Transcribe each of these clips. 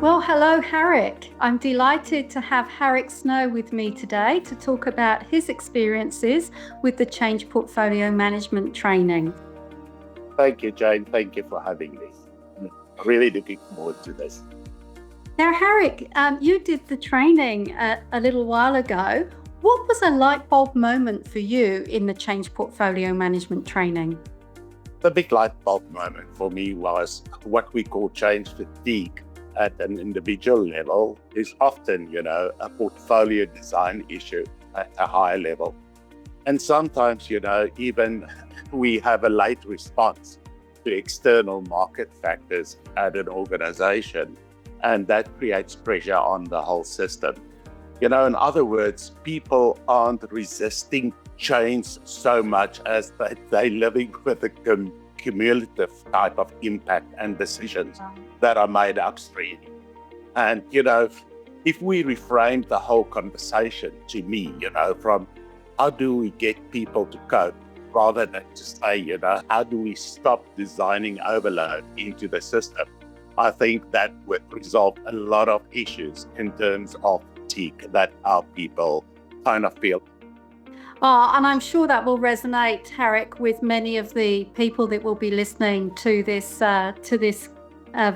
Well, hello, Harrick. I'm delighted to have Harrick Snow with me today to talk about his experiences with the Change Portfolio Management training. Thank you, Jane. Thank you for having me. I'm really looking forward to this. Now, Harrick, you did the training a little while ago. What was a light bulb moment for you in the Change Portfolio Management training? The big light bulb moment for me was what we call change fatigue at an individual level is often, a portfolio design issue at a high level. And sometimes, even we have a late response to external market factors at an organization, and that creates pressure on the whole system. In other words, people aren't resisting change so much as they're living with a cumulative type of impact and decisions that are made upstream. And, if we reframe the whole conversation to me, from how do we get people to cope, rather than to say, how do we stop designing overload into the system? I think that would resolve a lot of issues in terms of fatigue that our people kind of feel. And I'm sure that will resonate, Harrick, with many of the people that will be listening to this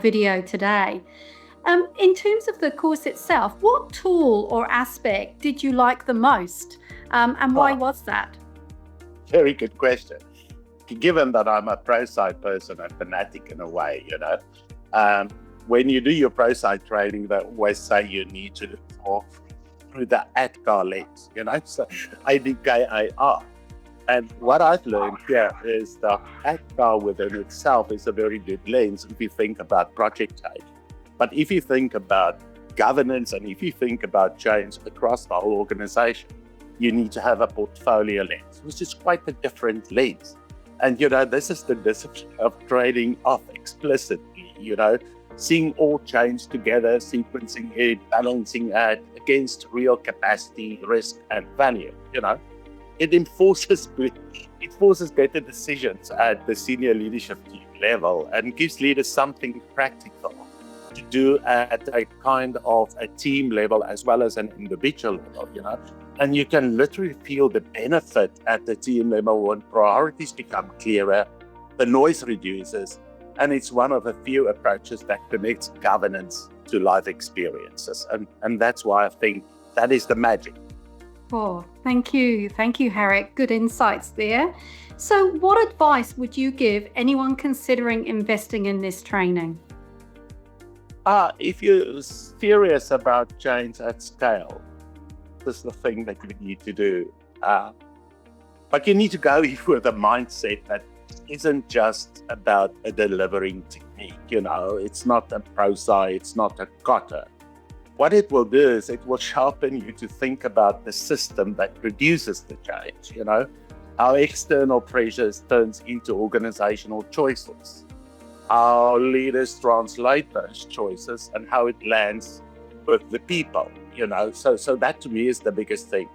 video today. In terms of the course itself, what tool or aspect did you like the most, and why was that? Very good question. Given that I'm a pro-side person, a fanatic in a way, when you do your pro-side training, they always say you need to look through the ADKAR lens, so ADKAR. And what I've learned here is that ADKAR within itself is a very good lens if you think about project change. But if you think about governance and if you think about change across the whole organization, you need to have a portfolio lens, which is quite a different lens. And, this is the discipline of trading off explicitly, seeing all change together, sequencing it, balancing it against real capacity, risk, and value. It forces better decisions at the senior leadership team level and gives leaders something practical to do at a kind of a team level as well as an individual level, And you can literally feel the benefit at the team level when priorities become clearer, the noise reduces, and it's one of a few approaches that connects governance to life experiences. And that's why I think that is the magic. Oh, thank you. Thank you, Harrick. Good insights there. So what advice would you give anyone considering investing in this training? If you're serious about change at scale, this is the thing that you need to do. But you need to go with a mindset that isn't just about a delivering technique. It's not a pro-sci, it's not a kata. What it will do is it will sharpen you to think about the system that produces the change, how external pressures turns into organizational choices, how leaders translate those choices and how it lands with the people, So that to me is the biggest thing.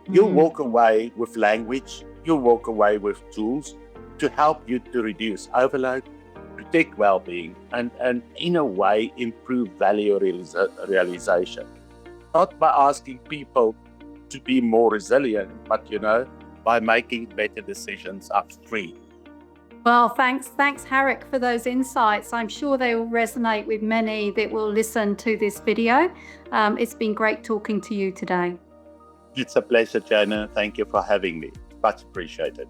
You'll walk away with language, you'll walk away with tools to help you to reduce overload, protect well-being, and in a way improve value realization. Not by asking people to be more resilient, but by making better decisions upstream. Well, thanks, Harrick, for those insights. I'm sure they will resonate with many that will listen to this video. It's been great talking to you today. It's a pleasure, Jana. Thank you for having me. Much appreciated.